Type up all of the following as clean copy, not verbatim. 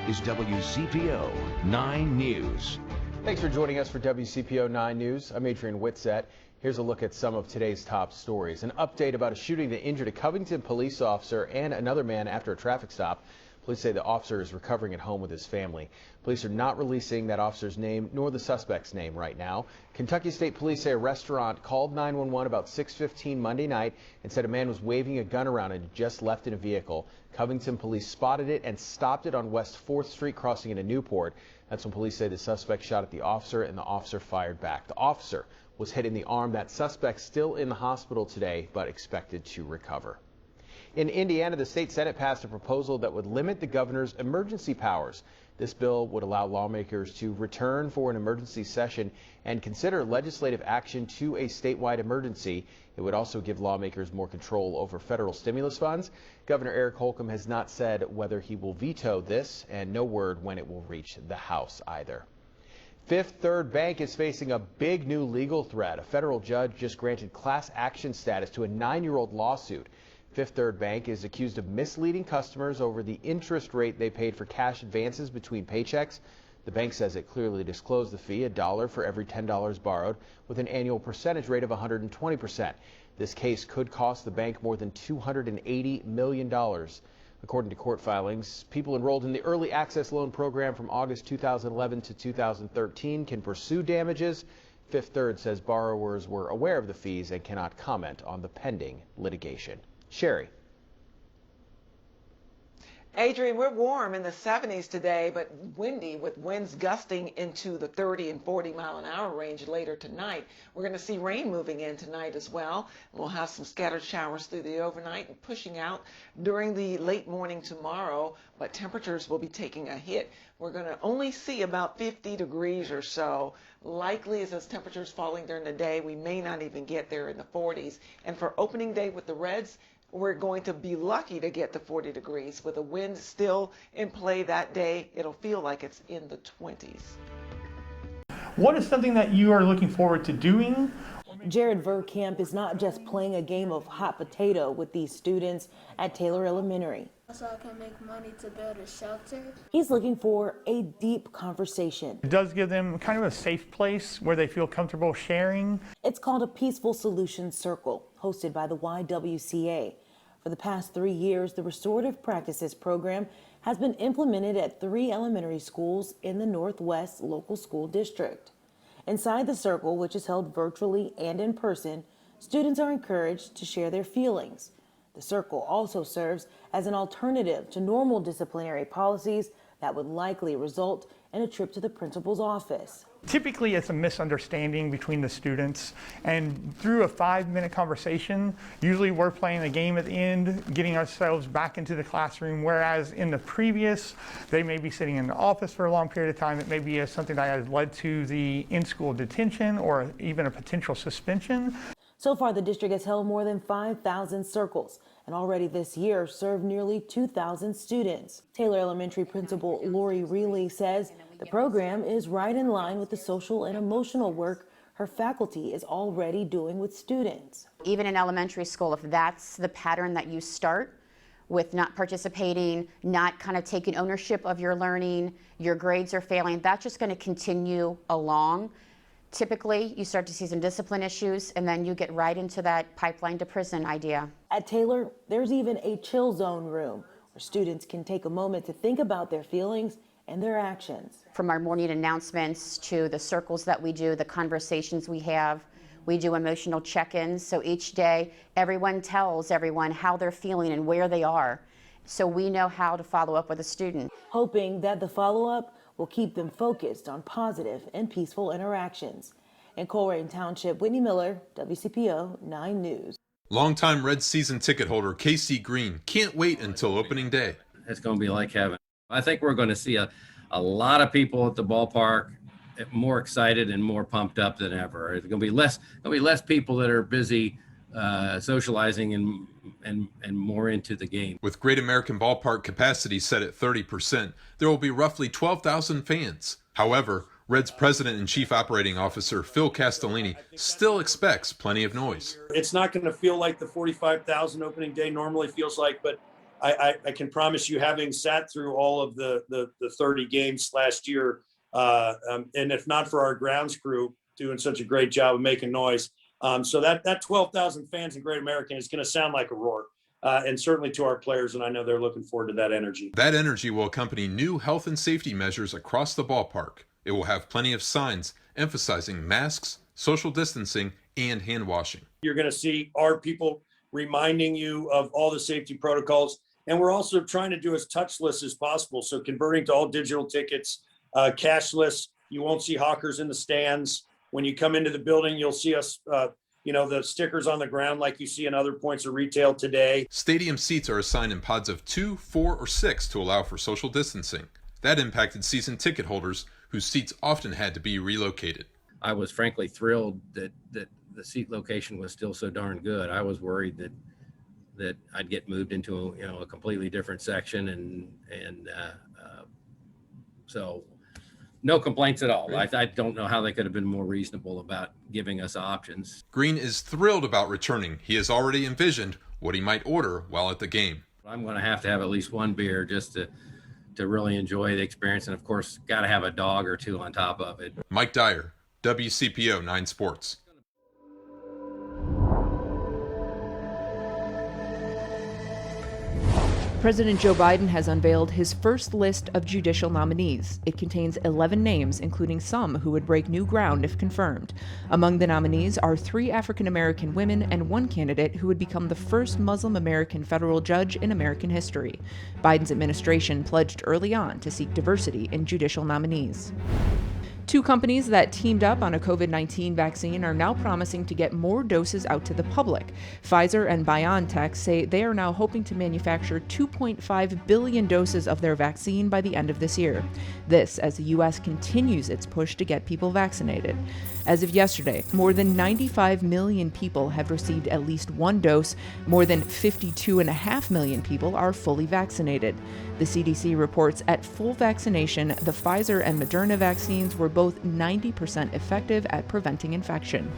is WCPO 9 News. Thanks for joining us for WCPO 9 News. I'm Adrian Whitsett. Here's a look at some of today's top stories. An update about a shooting that injured a Covington police officer and another man after a traffic stop. Police say the officer is recovering at home with his family. Police are not releasing that officer's name nor the suspect's name right now. Kentucky State Police say a restaurant called 911 about 6:15 Monday night and said a man was waving a gun around and had just left in a vehicle. Covington police spotted it and stopped it on West 4th Street crossing into Newport. That's when police say the suspect shot at the officer and the officer fired back. The officer was hit in the arm. That suspect still in the hospital today, but expected to recover. In Indiana, the state Senate passed a proposal that would limit the governor's emergency powers. This bill would allow lawmakers to return for an emergency session and consider legislative action to a statewide emergency. It would also give lawmakers more control over federal stimulus funds. Governor Eric Holcomb has not said whether he will veto this, and no word when it will reach the House either. Fifth Third Bank is facing a big new legal threat. A federal judge just granted class action status to a 9-year-old lawsuit. Fifth Third Bank is accused of misleading customers over the interest rate they paid for cash advances between paychecks. The bank says it clearly disclosed the fee, $1 for every $10 borrowed, with an annual percentage rate of 120%. This case could cost the bank more than $280 million. According to court filings, people enrolled in the Early Access Loan Program from August 2011 to 2013 can pursue damages. Fifth Third says borrowers were aware of the fees and cannot comment on the pending litigation. Sherry. Adrian, we're warm in the 70s today, but windy with winds gusting into the 30 and 40 mile an hour range later tonight. We're going to see rain moving in tonight as well. We'll have some scattered showers through the overnight and pushing out during the late morning tomorrow, but temperatures will be taking a hit. We're going to only see about 50 degrees or so. Likely as those temperatures falling during the day, we may not even get there in the 40s. And for opening day with the Reds, we're going to be lucky to get to 40 degrees. With the wind still in play that day, it'll feel like it's in the 20s. What is something that you are looking forward to doing? Jared Verkamp is not just playing a game of hot potato with these students at Taylor Elementary. So I can make money to build a shelter. He's looking for a deep conversation. It does give them kind of a safe place where they feel comfortable sharing. It's called a Peaceful Solutions Circle, hosted by the YWCA. For the past 3 years, the Restorative Practices program has been implemented at 3 elementary schools in the Northwest Local School District. Inside the circle, which is held virtually and in person, students are encouraged to share their feelings. The circle also serves as an alternative to normal disciplinary policies that would likely result in a trip to the principal's office. Typically, it's a misunderstanding between the students, and through a 5-minute conversation, usually we're playing a game at the end, getting ourselves back into the classroom, whereas in the previous, they may be sitting in the office for a long period of time. It may be something that has led to the in-school detention or even a potential suspension. So far, the district has held more than 5,000 circles and already this year served nearly 2,000 students. Taylor Elementary Principal Lori Reilly says the program is right in line with the social and emotional work her faculty is already doing with students. Even in elementary school, if that's the pattern that you start with, not participating, not kind of taking ownership of your learning, your grades are failing, that's just going to continue along. Typically, you start to see some discipline issues, and then you get right into that pipeline to prison idea. At Taylor, there's even a chill zone room where students can take a moment to think about their feelings and their actions. From our morning announcements to the circles that we do, the conversations we have, we do emotional check-ins. So each day, everyone tells everyone how they're feeling and where they are. So we know how to follow up with a student. Hoping that the follow-up will keep them focused on positive and peaceful interactions. In Colerain Township, Whitney Miller, WCPO 9 News. Longtime Red season ticket holder Casey Green can't wait until opening day. It's going to be like heaven. I think we're going to see a lot of people at the ballpark more excited and more pumped up than ever. There's going to be less people that are busy socializing and more into the game. With Great American Ballpark capacity set at 30%, there will be roughly 12,000 fans. However, Reds President and Chief Operating Officer Phil Castellini still expects plenty of noise. It's not going to feel like the 45,000 opening day normally feels like, but I can promise you, having sat through all of the 30 games last year, and if not for our grounds crew doing such a great job of making noise, so that 12,000 fans in Great American is going to sound like a roar, and certainly to our players, and I know they're looking forward to that energy. That energy will accompany new health and safety measures across the ballpark. It will have plenty of signs emphasizing masks, social distancing, and hand washing. You're going to see our people reminding you of all the safety protocols. And we're also trying to do as touchless as possible. So converting to all digital tickets, cashless. You won't see hawkers in the stands. When you come into the building, you'll see us, the stickers on the ground like you see in other points of retail today. Stadium seats are assigned in pods of 2, 4, or 6 to allow for social distancing. That impacted season ticket holders whose seats often had to be relocated. I was frankly thrilled that the seat location was still so darn good. I was worried that I'd get moved into a completely different section, and so no complaints at all. I don't know how they could have been more reasonable about giving us options. Green is thrilled about returning. He has already envisioned what he might order while at the game. I'm going to have at least one beer just to really enjoy the experience, and of course, got to have a dog or two on top of it. Mike Dyer, WCPO 9 Sports. President Joe Biden has unveiled his first list of judicial nominees. It contains 11 names, including some who would break new ground if confirmed. Among the nominees are 3 African-American women and 1 candidate who would become the first Muslim-American federal judge in American history. Biden's administration pledged early on to seek diversity in judicial nominees. 2 companies that teamed up on a COVID-19 vaccine are now promising to get more doses out to the public. Pfizer and BioNTech say they are now hoping to manufacture 2.5 billion doses of their vaccine by the end of this year. This as the U.S. continues its push to get people vaccinated. As of yesterday, more than 95 million people have received at least 1 dose. More than 52.5 million people are fully vaccinated. The CDC reports at full vaccination, the Pfizer and Moderna vaccines were both 90% effective at preventing infection.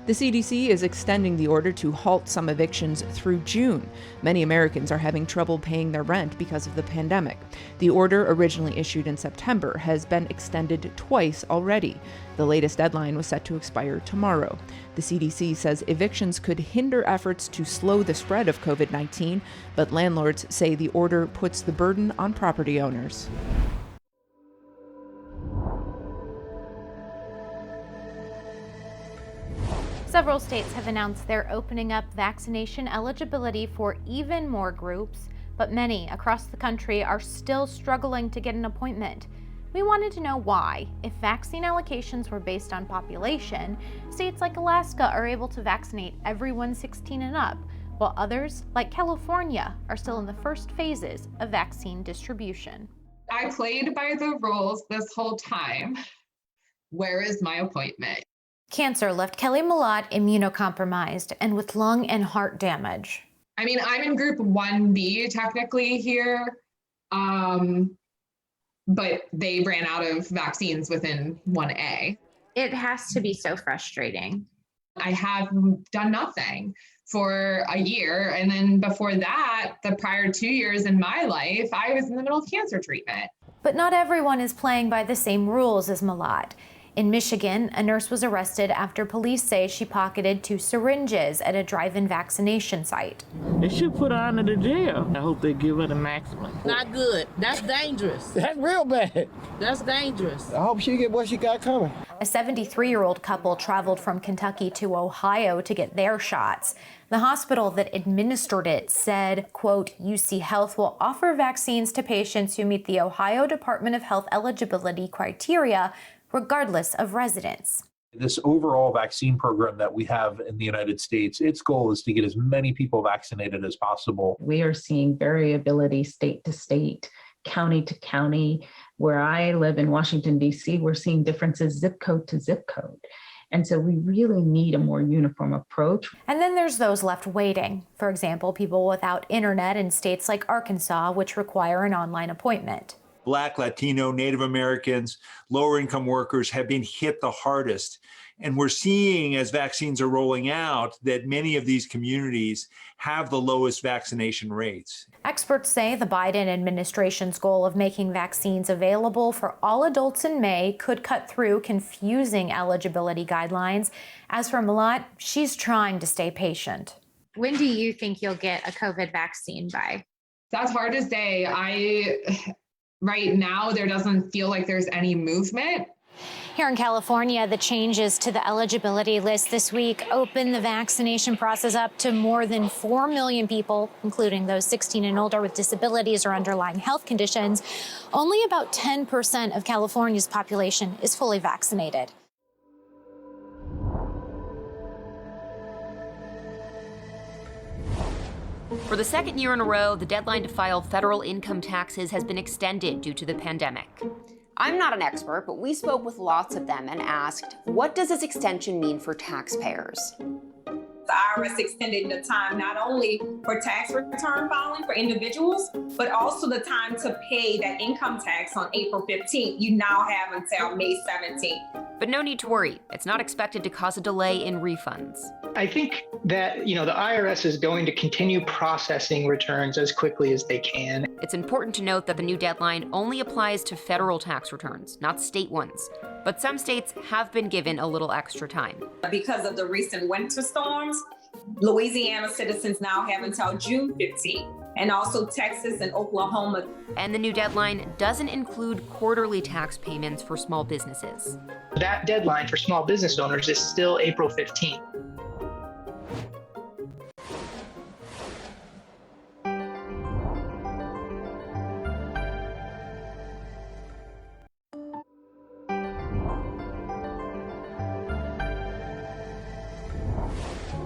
The CDC is extending the order to halt some evictions through June. Many Americans are having trouble paying their rent because of the pandemic. The order, originally issued in September, has been extended twice already. The latest deadline was set to expire tomorrow. The CDC says evictions could hinder efforts to slow the spread of COVID-19, but landlords say the order puts the burden on property owners. Several states have announced they're opening up vaccination eligibility for even more groups, but many across the country are still struggling to get an appointment. We wanted to know why. If vaccine allocations were based on population, states like Alaska are able to vaccinate everyone 16 and up, while others, like California, are still in the first phases of vaccine distribution. I played by the rules this whole time. Where is my appointment? Cancer left Kelly Malott immunocompromised and with lung and heart damage. I mean, I'm in group 1B technically here, but they ran out of vaccines within 1A. It has to be so frustrating. I have done nothing for a year. And then before that, the prior 2 years in my life, I was in the middle of cancer treatment. But not everyone is playing by the same rules as Malott. In Michigan, a nurse was arrested after police say she pocketed 2 syringes at a drive-in vaccination site. They should put her under the jail. I hope they give her the maximum. Not good. That's dangerous. That's real bad. That's dangerous. I hope she get what she got coming. A 73-year-old couple traveled from Kentucky to Ohio to get their shots. The hospital that administered it said, quote, UC Health will offer vaccines to patients who meet the Ohio Department of Health eligibility criteria, regardless of residence. This overall vaccine program that we have in the United States, its goal is to get as many people vaccinated as possible. We are seeing variability state to state, county to county. Where I live in Washington, D.C., we're seeing differences zip code to zip code. And so we really need a more uniform approach. And then there's those left waiting. For example, people without internet in states like Arkansas, which require an online appointment. Black, Latino, Native Americans, lower income workers have been hit the hardest. And we're seeing as vaccines are rolling out that many of these communities have the lowest vaccination rates. Experts say the Biden administration's goal of making vaccines available for all adults in May could cut through confusing eligibility guidelines. As for Malat, she's trying to stay patient. When do you think you'll get a COVID vaccine by? That's hard to say. Right now, there doesn't feel like there's any movement. Here in California, the changes to the eligibility list this week opened the vaccination process up to more than 4 million people, including those 16 and older with disabilities or underlying health conditions. Only about 10% of California's population is fully vaccinated. For the second year in a row, the deadline to file federal income taxes has been extended due to the pandemic. I'm not an expert, but we spoke with lots of them and asked, what does this extension mean for taxpayers? The IRS extended the time not only for tax return filing for individuals, but also the time to pay that income tax on April 15th. You now have until May 17th. But no need to worry. It's not expected to cause a delay in refunds. I think that, the IRS is going to continue processing returns as quickly as they can. It's important to note that the new deadline only applies to federal tax returns, not state ones. But some states have been given a little extra time. Because of the recent winter storms, Louisiana citizens now have until June 15th, and also Texas and Oklahoma. And the new deadline doesn't include quarterly tax payments for small businesses. That deadline for small business owners is still April 15th.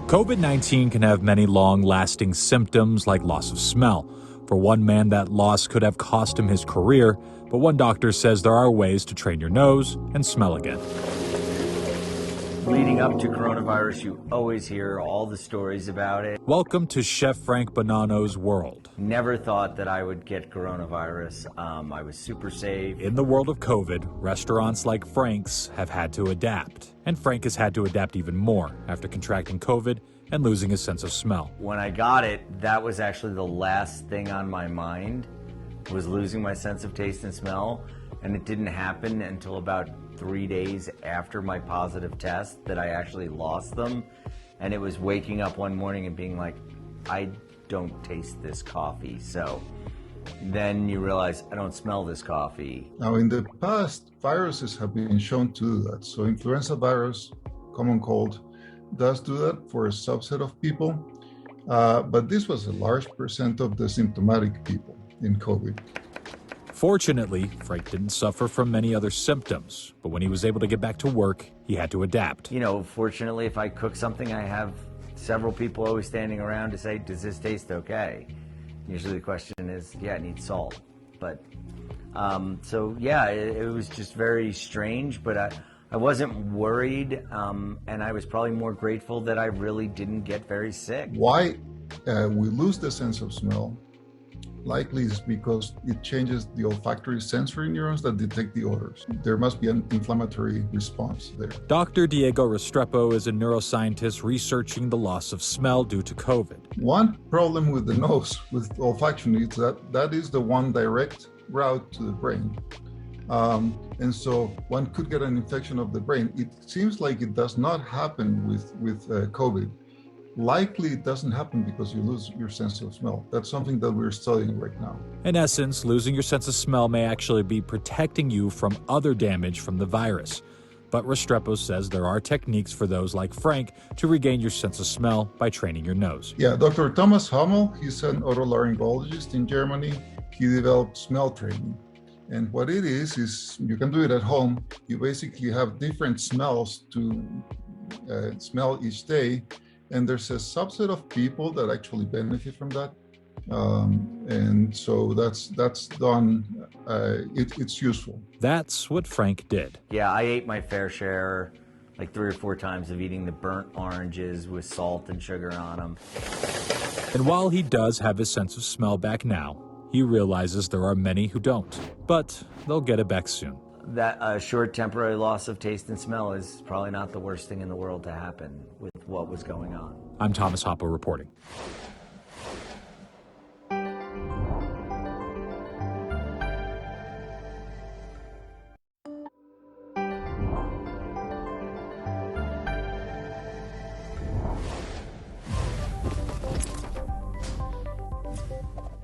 COVID-19 can have many long-lasting symptoms like loss of smell. For one man, that loss could have cost him his career, but one doctor says there are ways to train your nose and smell again. Leading up to coronavirus, you always hear all the stories about it. Welcome to Chef Frank Bonanno's world. Never thought that I would get coronavirus. I was super safe. In the world of COVID, restaurants like Frank's have had to adapt. And Frank has had to adapt even more after contracting COVID and losing his sense of smell. When I got it, that was actually the last thing on my mind, was losing my sense of taste and smell. And it didn't happen until about 3 days after my positive test that I actually lost them. And it was waking up one morning and being like, I don't taste this coffee. So then you realize I don't smell this coffee. Now, in the past, viruses have been shown to do that. So influenza virus, common cold, does do that for a subset of people. But this was a large percent of the symptomatic people in COVID. Fortunately, Frank didn't suffer from many other symptoms, but when he was able to get back to work, he had to adapt. Fortunately, if I cook something, I have several people always standing around to say, does this taste okay? Usually the question is, yeah, it needs salt. But, it was just very strange, but I wasn't worried, and I was probably more grateful that I really didn't get very sick. Why we lose the sense of smell likely is because it changes the olfactory sensory neurons that detect the odors. There must be an inflammatory response there. Dr. Diego Restrepo is a neuroscientist researching the loss of smell due to COVID. One problem with the nose, with olfaction, is that is the one direct route to the brain. And so one could get an infection of the brain. It seems like it does not happen with COVID. Likely it doesn't happen because you lose your sense of smell. That's something that we're studying right now. In essence, losing your sense of smell may actually be protecting you from other damage from the virus. But Restrepo says there are techniques for those like Frank to regain your sense of smell by training your nose. Yeah, Dr. Thomas Hummel, he's an otolaryngologist in Germany. He developed smell training. And what it is you can do it at home. You basically have different smells to smell each day. And there's a subset of people that actually benefit from that. And so that's done, it's useful. That's what Frank did. Yeah, I ate my fair share, like 3 or 4 times, of eating the burnt oranges with salt and sugar on them. And while he does have his sense of smell back now, he realizes there are many who don't. But they'll get it back soon. that a short temporary loss of taste and smell is probably not the worst thing in the world to happen with what was going on. I'm Thomas Hoppo reporting.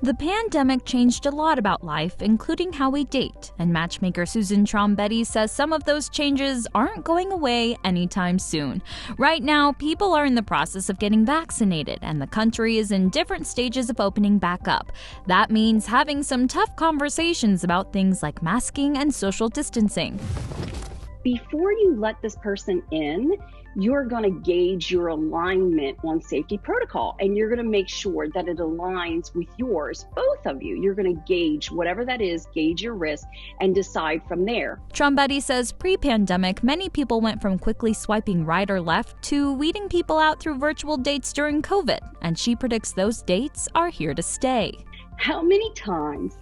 The pandemic changed a lot about life, including how we date, and matchmaker Susan Trombetti says some of those changes aren't going away anytime soon. Right now, people are in the process of getting vaccinated, and the country is in different stages of opening back up. That means having some tough conversations about things like masking and social distancing. Before you let this person in, you're going to gauge your alignment on safety protocol, and you're going to make sure that it aligns with yours, both of you. You're going to gauge whatever that is, gauge your risk, and decide from there. Trombetti says pre-pandemic, many people went from quickly swiping right or left to weeding people out through virtual dates during COVID, and she predicts those dates are here to stay. How many times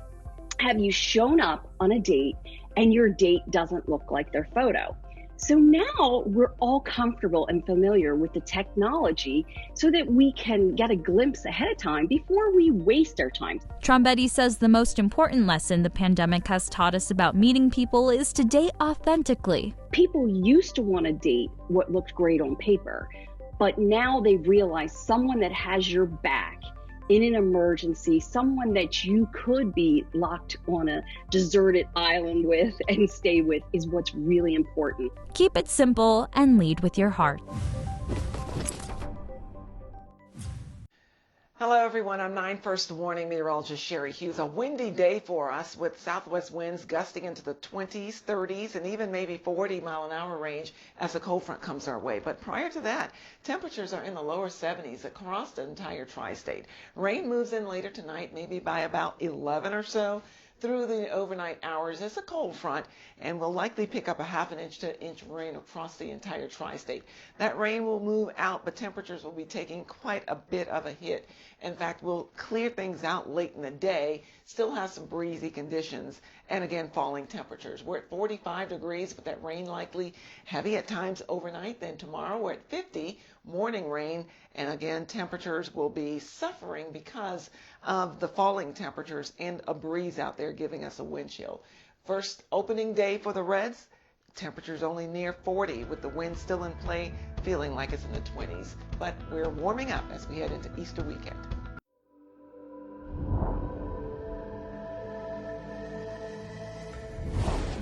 have you shown up on a date and your date doesn't look like their photo? So now we're all comfortable and familiar with the technology so that we can get a glimpse ahead of time before we waste our time. Trombetti says the most important lesson the pandemic has taught us about meeting people is to date authentically. People used to want to date what looked great on paper, but now they realize someone that has your back in an emergency, someone that you could be locked on a deserted island with and stay with, is what's really important. Keep it simple and lead with your heart. Hello, everyone. I'm 9 First Warning meteorologist Sherry Hughes. A windy day for us with southwest winds gusting into the 20s, 30s, and even maybe 40-mile-an-hour range as a cold front comes our way. But prior to that, temperatures are in the lower 70s across the entire tri-state. Rain moves in later tonight, maybe by about 11 or so. Through the overnight hours, it's a cold front and will likely pick up a half an inch to an inch of rain across the entire tri-state. That rain will move out, but temperatures will be taking quite a bit of a hit. In fact, we'll clear things out late in the day, still have some breezy conditions, and again, falling temperatures. We're at 45 degrees with that rain likely heavy at times overnight. Then tomorrow we're at 50, morning rain, and again, temperatures will be suffering because of the falling temperatures and a breeze out there giving us a wind chill. First opening day for the Reds, temperatures only near 40 with the wind still in play, feeling like it's in the 20s. But we're warming up as we head into Easter weekend.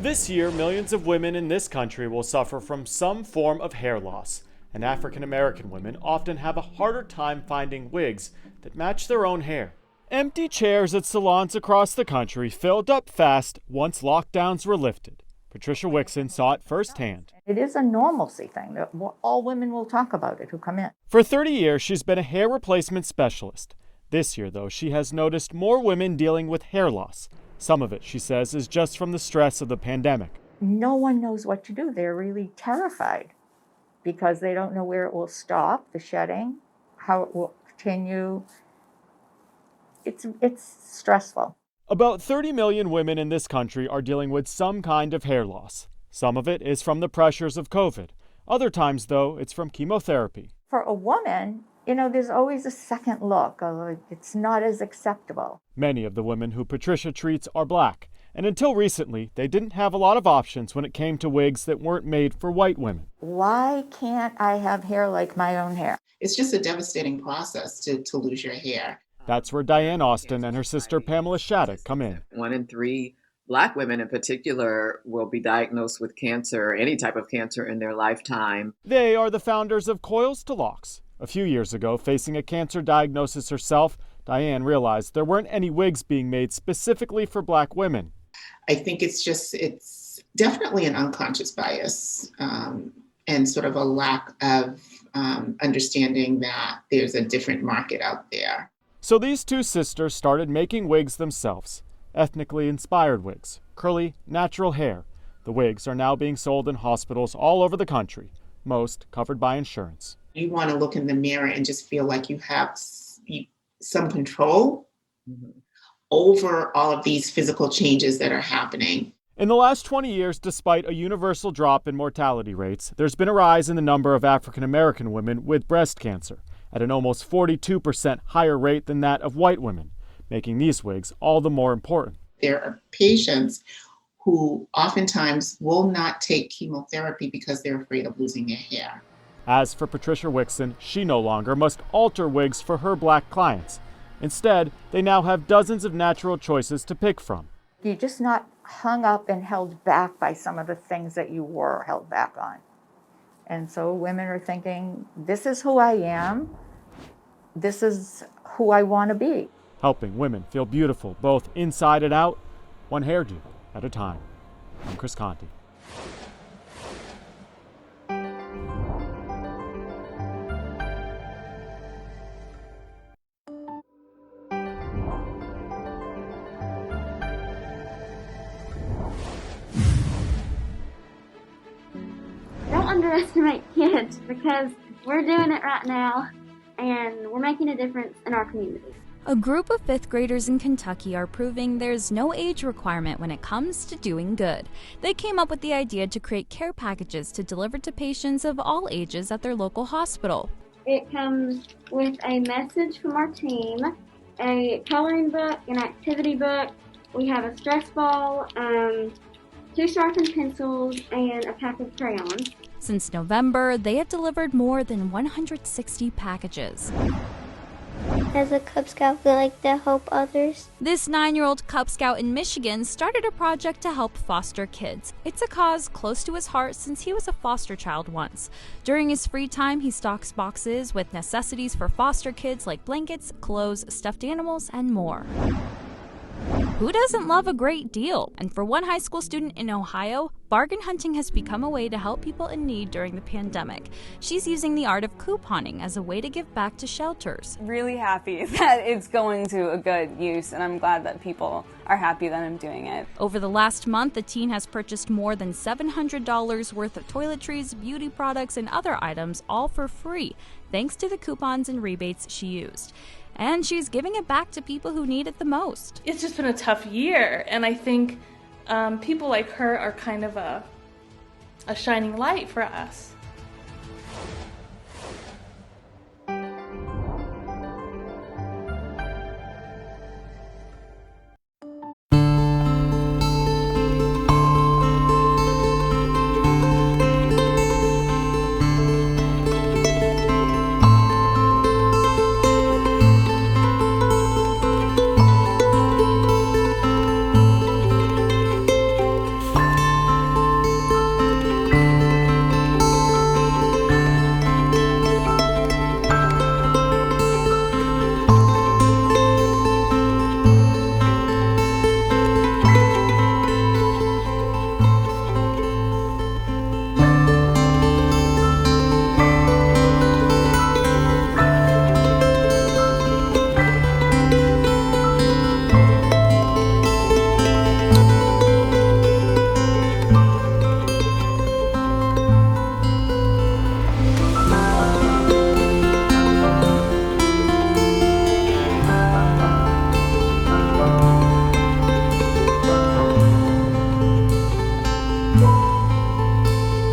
This year, millions of women in this country will suffer from some form of hair loss, and African American women often have a harder time finding wigs that match their own hair. Empty chairs at salons across the country filled up fast once lockdowns were lifted. Patricia Wixon saw it firsthand. It is a normalcy thing. All women will talk about it who come in. For 30 years, she's been a hair replacement specialist. This year, though, she has noticed more women dealing with hair loss. Some of it, she says, is just from the stress of the pandemic. No one knows what to do. They're really terrified because they don't know where it will stop, the shedding, how it will continue. It's stressful. About 30 million women in this country are dealing with some kind of hair loss. Some of it is from the pressures of COVID. Other times, though, it's from chemotherapy. For a woman, there's always a second look. It's not as acceptable. Many of the women who Patricia treats are black, and until recently, they didn't have a lot of options when it came to wigs that weren't made for white women. Why can't I have hair like my own hair? It's just a devastating process to lose your hair. That's where Diane Austin and her sister Pamela Shattuck come in. 1 in 3 Black women in particular will be diagnosed with cancer, any type of cancer in their lifetime. They are the founders of Coils to Locks. A few years ago, facing a cancer diagnosis herself, Diane realized there weren't any wigs being made specifically for Black women. I think it's definitely an unconscious bias and sort of a lack of understanding that there's a different market out there. So these two sisters started making wigs themselves, ethnically inspired wigs, curly, natural hair. The wigs are now being sold in hospitals all over the country, most covered by insurance. You want to look in the mirror and just feel like you have some control over all of these physical changes that are happening. In the last 20 years, despite a universal drop in mortality rates, there's been a rise in the number of African American women with breast cancer, at an almost 42% higher rate than that of white women, making these wigs all the more important. There are patients who oftentimes will not take chemotherapy because they're afraid of losing their hair. As for Patricia Wixson, she no longer must alter wigs for her black clients. Instead, they now have dozens of natural choices to pick from. You're just not hung up and held back by some of the things that you were held back on. And so women are thinking, this is who I am. This is who I want to be. Helping women feel beautiful both inside and out, one hairdo at a time. I'm Chris Conti. Don't underestimate kids because we're doing it right now and we're making a difference in our community. A group of 5th graders in Kentucky are proving there's no age requirement when it comes to doing good. They came up with the idea to create care packages to deliver to patients of all ages at their local hospital. It comes with a message from our team, a coloring book, an activity book. We have a stress ball, 2 sharpened pencils, and a pack of crayons. Since November, they have delivered more than 160 packages. As a Cub Scout, we like to help others. This 9-year-old Cub Scout in Michigan started a project to help foster kids. It's a cause close to his heart since he was a foster child once. During his free time, he stocks boxes with necessities for foster kids like blankets, clothes, stuffed animals, and more. Who doesn't love a great deal? And for one high school student in Ohio, bargain hunting has become a way to help people in need during the pandemic. She's using the art of couponing as a way to give back to shelters. Really happy that it's going to a good use, and I'm glad that people are happy that I'm doing it. Over the last month, the teen has purchased more than $700 worth of toiletries, beauty products, and other items, all for free, thanks to the coupons and rebates she used. And she's giving it back to people who need it the most. It's just been a tough year, and I think people like her are kind of a shining light for us.